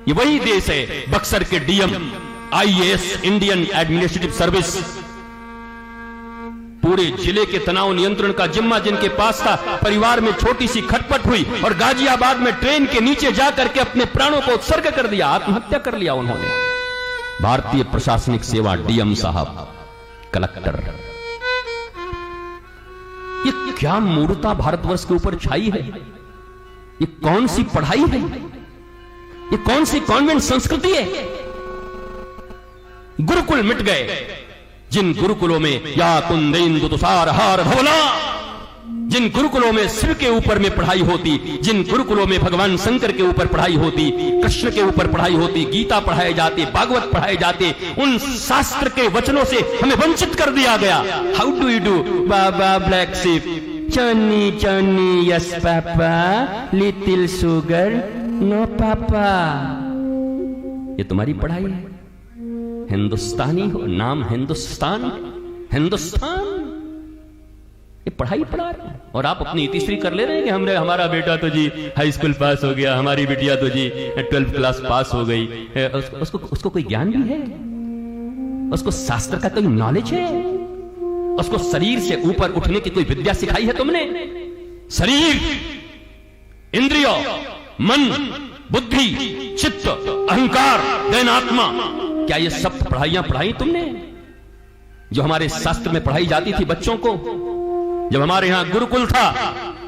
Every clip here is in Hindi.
ये वही देश है बक्सर के DM IAS Indian administrative service, पूरे जिले के तनाव नियंत्रण का जिम्मा जिनके पास था। परिवार में छोटी सी खटपट हुई और गाजियाबाद में ट्रेन के नीचे जाकर के अपने प्राणों को उत्सर्ग कर दिया, आत्महत्या कर लिया उन्होंने। भारतीय प्रशासनिक सेवा डीएम साहब, कलेक्टर। ये क्या मूर्खता भारतवर्ष के ऊपर छाई है? ये कौन सी पढ़ाई है? ये कौन सी कॉन्वेंट संस्कृति है? गुरुकुल मिट गए, जिन गुरुकुलों में या कुंदेन्दु तुषार हार धवला, जिन गुरुकुलों में शिव के ऊपर में पढ़ाई होती, जिन गुरुकुलों में भगवान शंकर के ऊपर पढ़ाई होती, कृष्ण के ऊपर पढ़ाई होती, गीता पढ़ाए जाते, भागवत पढ़ाए जाते, उन शास्त्र के वचनों से हमें वंचित कर दिया गया। How do you do baa baa black sheep, Johnny Johnny yes papa, little sugar no papa. ये तुम्हारी पढ़ाई है? हिंदुस्तानी हो, नाम हिंदुस्तान, हिंदुस्तान, ये पढ़ाई पढ़ा रहे हैं और आप अपनी तीसरी कर ले रहे हैं कि हमारा बेटा तो जी हाई स्कूल पास हो गया, हमारी बिटिया तो जी 12th क्लास पास हो गई। उसको कोई ज्ञान भी है? उसको शास्त्र का कोई नॉलेज है? उसको शरीर से ऊपर उठने की कोई विद्या सिखाई है तुमने? शरीर, इंद्रियों, मन, बुद्धि, चित्त, अहंकार, देन आत्मा, क्या ये सब पढ़ाइयां पढ़ाई तुमने जो हमारे शास्त्र में पढ़ाई जाती थी बच्चों को? जब हमारे यहां गुरुकुल था,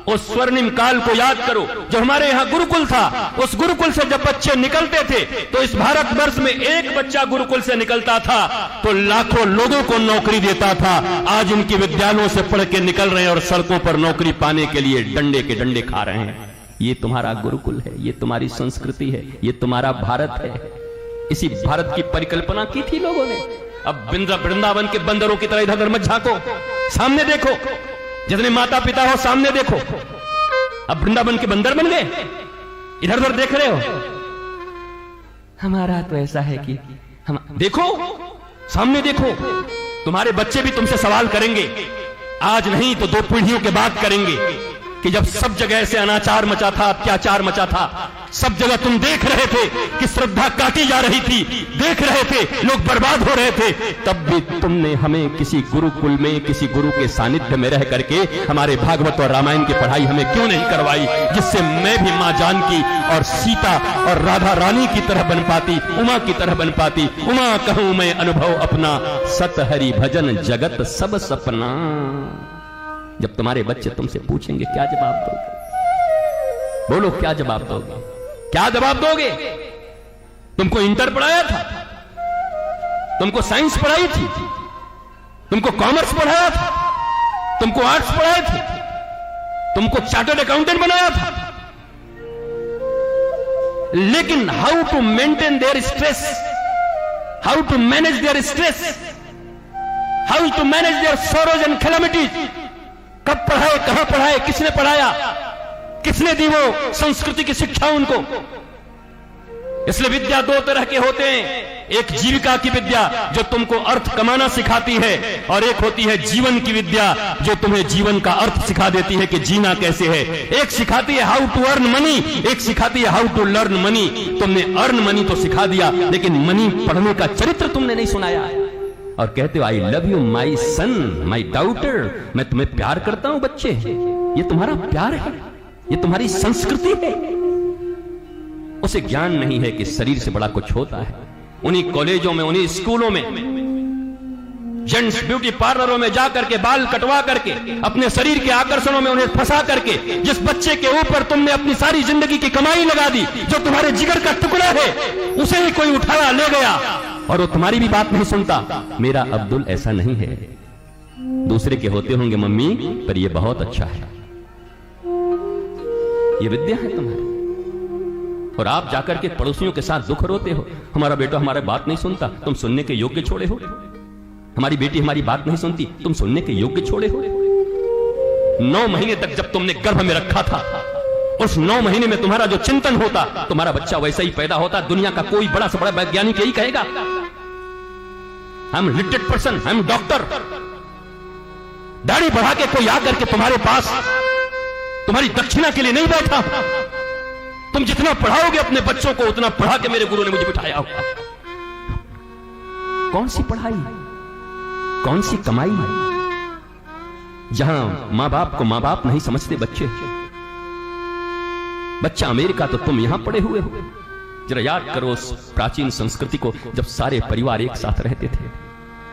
उस स्वर्णिम काल को याद करो। जब हमारे यहां गुरुकुल था, उस गुरुकुल से जब बच्चे निकलते थे तो इस भारतवर्ष में एक बच्चा गुरुकुल से निकलता था तो लाखों लोगों को नौकरी देता था। आज इनके विद्यालयों से पढ़ के निकल रहे हैं और सड़कों पर नौकरी पाने के लिए डंडे के डंडे खा रहे हैं। ये तुम्हारा गुरुकुल है, ये तुम्हारी संस्कृति है, ये तुम्हारा भारत है। इसी भारत की परिकल्पना की थी लोगों ने। अब वृंदावन के बंदरों की तरह इधर उधर मत झांको, सामने देखो। जितने माता पिता हो सामने देखो। अब वृंदावन के बंदर बन गए, इधर उधर देख रहे हो। हमारा तो ऐसा है कि हम देखो, सामने देखो। तुम्हारे बच्चे भी तुमसे सवाल करेंगे, आज नहीं तो 2 पीढ़ियों के बाद करेंगे, कि जब सब जगह से अनाचार मचा था, अत्याचार मचा था, सब जगह तुम देख रहे थे कि श्रद्धा काटी जा रही थी, देख रहे थे लोग बर्बाद हो रहे थे, तब भी तुमने हमें किसी गुरुकुल में, किसी गुरु के सानिध्य में रह करके हमारे भागवत और रामायण की पढ़ाई हमें क्यों नहीं करवाई, जिससे मैं भी मां जानकी और सीता और राधा रानी की तरह बन पाती, उमा की तरह बन पाती। उमा कहूं मैं अनुभव अपना, सत हरि भजन जगत सब सपना। जब तुम्हारे बच्चे तुमसे पूछेंगे क्या जवाब दोगे? बोलो, क्या जवाब दोगे? क्या जवाब दोगे? तुमको इंटर पढ़ाया था, तुमको साइंस पढ़ाई थी, तुमको कॉमर्स पढ़ाया था, तुमको आर्ट्स पढ़ाए थे, तुमको चार्टर्ड अकाउंटेंट बनाया था, लेकिन how to maintain their stress, how to manage their stress, how to manage their sorrows and calamities, कब पढ़ाए, कहां पढ़ाए, किसने पढ़ाया, किसने दी वो संस्कृति की शिक्षा उनको? इसलिए विद्या 2 तरह के होते हैं। एक जीविका की विद्या जो तुमको अर्थ कमाना सिखाती है, और एक होती है जीवन की विद्या जो तुम्हें जीवन का अर्थ सिखा देती है कि जीना कैसे है। एक सिखाती है हाउ टू अर्न मनी, एक सिखाती है हाउ टू लर्न मनी। तुमने अर्न मनी तो सिखा दिया, लेकिन मनी पढ़ने का चरित्र तुमने नहीं सुनाया। और कहते हो I love you my son, my daughter, मैं तुम्हें प्यार करता हूं बच्चे। ये तुम्हारा प्यार है, ये तुम्हारी संस्कृति है। उसे ज्ञान नहीं है कि शरीर से बड़ा कुछ होता है। उन्हीं कॉलेजों में, उन्हीं स्कूलों में, जेंट्स ब्यूटी पार्लरों में जाकर के बाल कटवा करके, अपने शरीर के आकर्षणों में उन्हें फंसा करके, जिस बच्चे के ऊपर तुमने अपनी सारी जिंदगी की कमाई लगा दी, जो तुम्हारे जिगर का टुकड़ा है, उसे ही कोई उठाया ले गया और वो तुम्हारी भी बात नहीं सुनता। मेरा अब्दुल ऐसा नहीं है, दूसरे के होते होंगे मम्मी, पर ये बहुत अच्छा है। ये विद्या है तुम्हारी। और आप जाकर के पड़ोसियों के साथ दुख रोते हो, हमारा बेटा हमारी बात नहीं सुनता, तुम सुनने के योग्य छोड़े हो। हमारी बेटी हमारी बात नहीं सुनती, तुम सुनने के योग्य छोड़े हो। 9 महीने तक जब तुमने गर्भ में रखा था, उस 9 महीने में तुम्हारा जो चिंतन होता, तुम्हारा बच्चा वैसा ही पैदा होता। दुनिया का कोई बड़ा से बड़ा वैज्ञानिक यही कहेगा, I am literate person, I am doctor. दाढ़ी बढ़ा के कोई आकर के तुम्हारे पास तुम्हारी दक्षिणा के लिए नहीं बैठा, तुम जितना पढ़ाओगे अपने बच्चों को उतना पढ़ा के मेरे गुरु ने मुझे बिठाया होगा। कौन सी पढ़ाई, कौन सी कमाई, जहां मां बाप को मां बाप नहीं समझते बच्चे। बच्चा अमेरिका तो तुम यहां पड़े हुए हो। जरा याद करो उस प्राचीन संस्कृति को, जब सारे परिवार एक साथ रहते थे,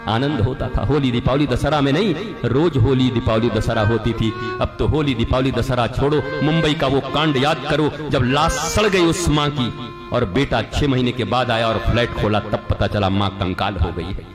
आनंद होता था। होली दीपावली दशहरा में नहीं, रोज होली दीपावली दशहरा होती थी। अब तो होली दीपावली दशहरा छोड़ो, मुंबई का वो कांड याद करो जब लाश सड़ गई उस मां की और बेटा 6 महीने के बाद आया और फ्लैट खोला, तब पता चला मां कंकाल हो गई है।